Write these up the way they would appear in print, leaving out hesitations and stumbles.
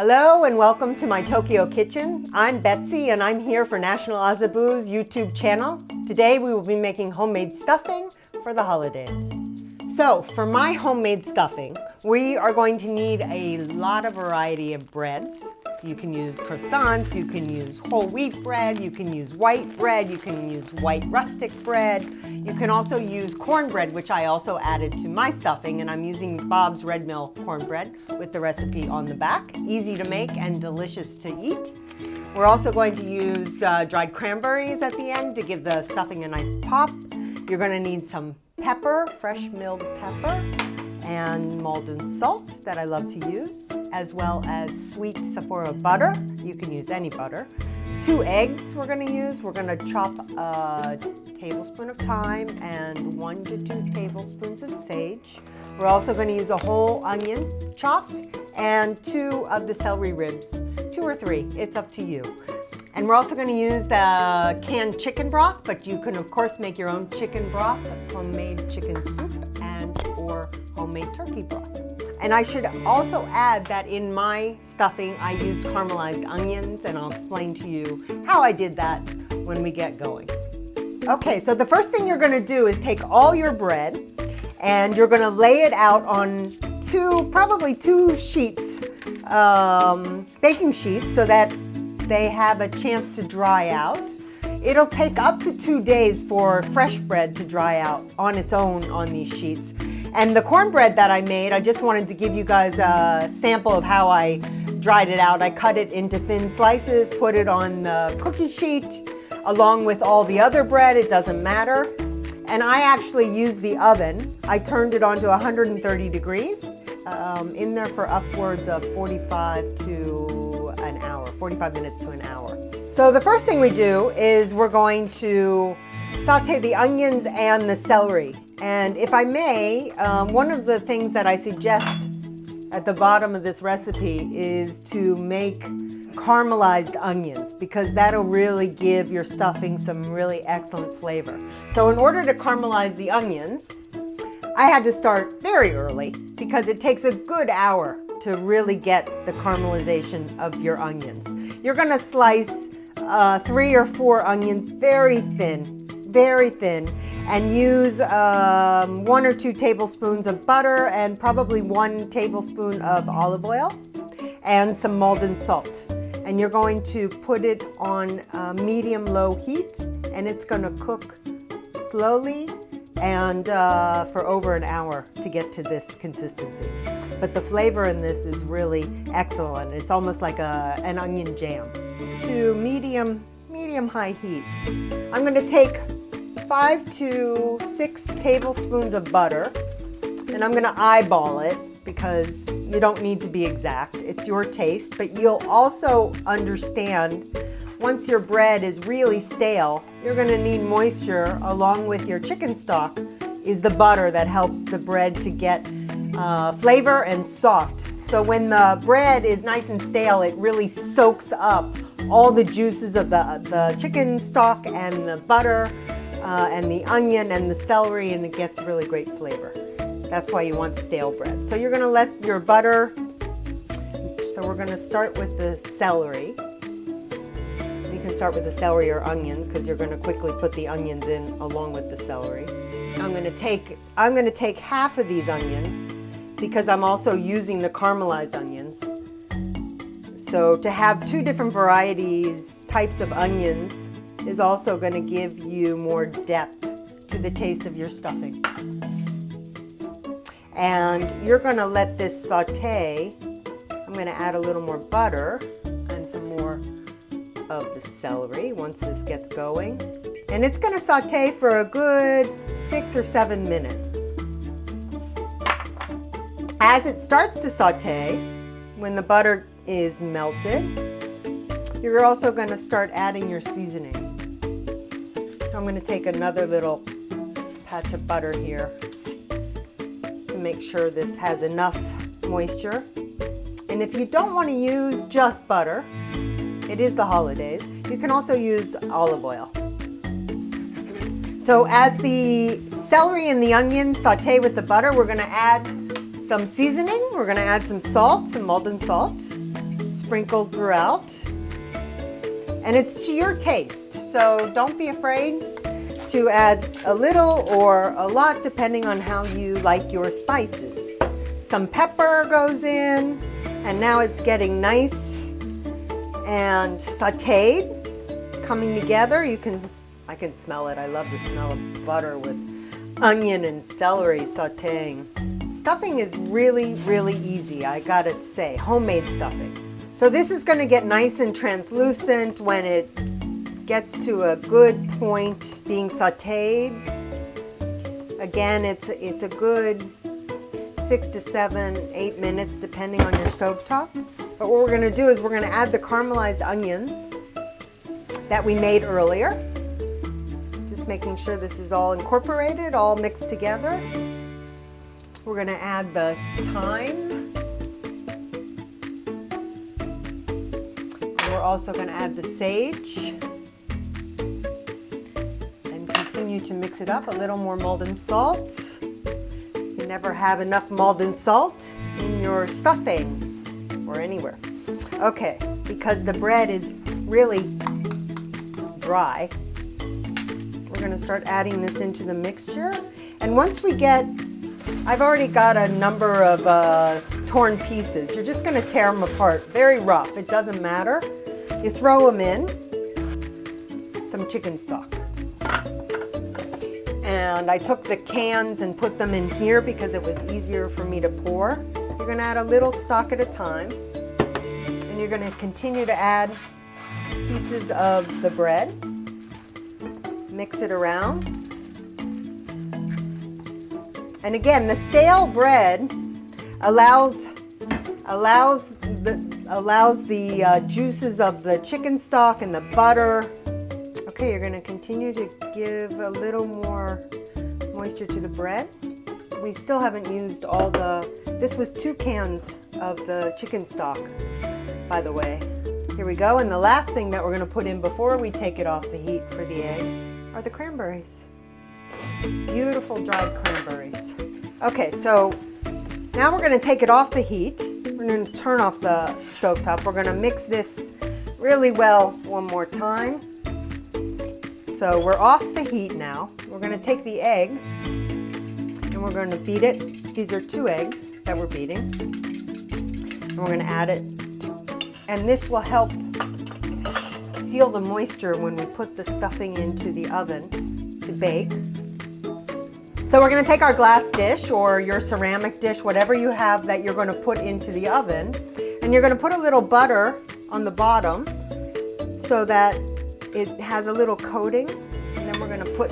Hello and welcome to my Tokyo kitchen. I'm Betsy and I'm here for National Azabu's YouTube channel. Today we will be making homemade stuffing for the holidays. So for my homemade stuffing, we are going to need a lot of variety of breads. You can use croissants, you can use whole wheat bread, you can use white bread, you can use white rustic bread. You can also use cornbread, which I also added to my stuffing, and I'm using Bob's Red Mill cornbread with the recipe on the back. Easy to make and delicious to eat. We're also going to use dried cranberries at the end to give the stuffing a nice pop. You're going to need some pepper, fresh milled pepper, and Maldon salt that I love to use, as well as sweet Sapporo butter. You can use any butter. 2 eggs we're going to use. We're going to chop a tablespoon of thyme and 1 to 2 tablespoons of sage. We're also going to use a whole onion chopped and 2 of the celery ribs, 2 or 3, it's up to you. And we're also going to use the canned chicken broth, but you can of course make your own chicken broth, homemade chicken soup, and or homemade turkey broth. And I should also add that in my stuffing I used caramelized onions, and I'll explain to you how I did that when we get going. Okay, so the first thing you're going to do is take all your bread and you're going to lay it out on probably two sheets, baking sheets, so that they have a chance to dry out. It'll take up to 2 days for fresh bread to dry out on its own on these sheets. And the cornbread that I made, I just wanted to give you guys a sample of how I dried it out. I cut it into thin slices, put it on the cookie sheet along with all the other bread, it doesn't matter. And I actually used the oven. I turned it on to 130 degrees, in there for upwards of 45 minutes to an hour. So the first thing we do is we're going to saute the onions and the celery. And if I may, one of the things that I suggest at the bottom of this recipe is to make caramelized onions, because that'll really give your stuffing some really excellent flavor. So in order to caramelize the onions, I had to start very early because it takes a good hour to really get the caramelization of your onions. You're going to slice 3 or 4 onions very thin, and use 1 or 2 tablespoons of butter and probably 1 tablespoon of olive oil and some Maldon salt. And you're going to put it on medium-low heat, and it's going to cook slowly and for over an hour to get to this consistency. But the flavor in this is really excellent. It's almost like an onion jam. To medium-high heat, I'm going to take 5 to 6 tablespoons of butter, and I'm going to eyeball it because you don't need to be exact. It's your taste, but you'll also understand once your bread is really stale, you're going to need moisture along with your chicken stock. Is the butter that helps the bread to get flavor and soft. So when the bread is nice and stale, it really soaks up all the juices of the chicken stock and the butter and the onion and the celery, and it gets really great flavor. That's why you want stale bread. So you're going to let your butter, so we're going to start with the celery. You can start with the celery or onions because you're going to quickly put the onions in along with the celery. I'm going to take half of these onions because I'm also using the caramelized onions. So to have 2 different types of onions is also going to give you more depth to the taste of your stuffing. And you're going to let this saute. I'm going to add a little more butter and some more of the celery once this gets going. And it's going to saute for a good 6 or 7 minutes. As it starts to saute, when the butter is melted, you're also going to start adding your seasoning. I'm going to take another little patch of butter here to make sure this has enough moisture. And if you don't want to use just butter, it is the holidays, you can also use olive oil. So as the celery and the onion saute with the butter, we're going to add some seasoning. We're going to add some salt, some Maldon salt, sprinkled throughout. And it's to your taste, so don't be afraid to add a little or a lot depending on how you like your spices. Some pepper goes in, and now it's getting nice and sauteed, coming together. I can smell it. I love the smell of butter with onion and celery sauteing. Stuffing is really, really easy, I gotta say, homemade stuffing. So this is gonna get nice and translucent when it gets to a good point being sauteed. Again, it's a good 6 to 7, 8 minutes depending on your stovetop. But what we're gonna do is we're gonna add the caramelized onions that we made earlier. Just making sure this is all incorporated, all mixed together. We're gonna add the thyme. We're also going to add the sage and continue to mix it up. A little more Maldon salt. You can never have enough Maldon salt in your stuffing or anywhere. Okay, because the bread is really dry, we're going to start adding this into the mixture. And once we get, I've already got a number of torn pieces. You're just going to tear them apart, very rough. It doesn't matter. You throw them in, some chicken stock. And I took the cans and put them in here because it was easier for me to pour. You're gonna add a little stock at a time. And you're gonna continue to add pieces of the bread. Mix it around. And again, the stale bread allows the juices of the chicken stock and the butter. Okay, you're going to continue to give a little more moisture to the bread. We still haven't used all this was 2 cans of the chicken stock, by the way. Here we go, and the last thing that we're going to put in before we take it off the heat for the egg are the cranberries. Beautiful dried cranberries. Okay, so now we're going to take it off the heat. We're going to turn off the stovetop. We're going to mix this really well one more time. So we're off the heat now. We're going to take the egg and we're going to beat it. These are 2 eggs that we're beating. And we're going to add it. And this will help seal the moisture when we put the stuffing into the oven to bake. So we're going to take our glass dish or your ceramic dish, whatever you have that you're going to put into the oven, and you're going to put a little butter on the bottom so that it has a little coating, and then we're going to put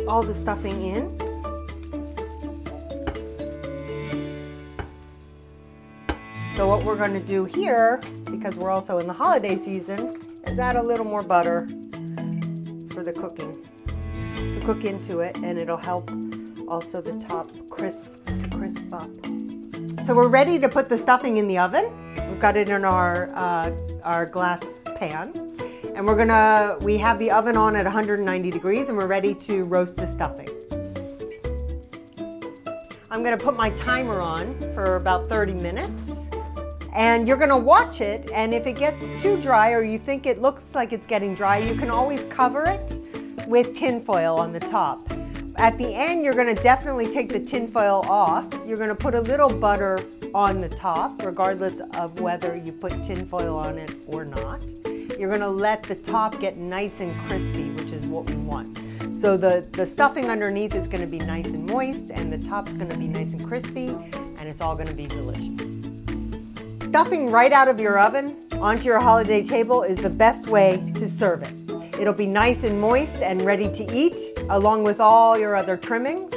all the stuffing in. So what we're going to do here, because we're also in the holiday season, is add a little more butter for the cooking, to cook into it, and it'll help also the top to crisp up. So we're ready to put the stuffing in the oven. We've got it in our glass pan, and we have the oven on at 190 degrees, and we're ready to roast the stuffing. I'm going to put my timer on for about 30 minutes, and you're going to watch it, and if it gets too dry or you think it looks like it's getting dry, you can always cover it with tin foil on the top. At the end, you're going to definitely take the tin foil off. You're going to put a little butter on the top, regardless of whether you put tin foil on it or not. You're going to let the top get nice and crispy, which is what we want. So the stuffing underneath is going to be nice and moist, and the top's going to be nice and crispy, and it's all going to be delicious. Stuffing right out of your oven onto your holiday table is the best way to serve it. It'll be nice and moist and ready to eat, along with all your other trimmings.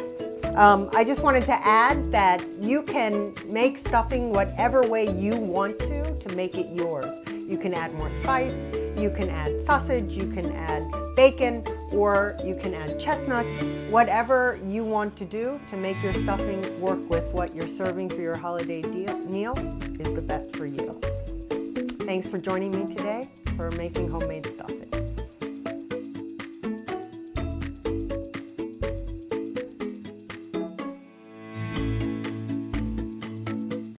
I just wanted to add that you can make stuffing whatever way you want to make it yours. You can add more spice, you can add sausage, you can add bacon, or you can add chestnuts. Whatever you want to do to make your stuffing work with what you're serving for your holiday meal is the best for you. Thanks for joining me today for making homemade stuffing.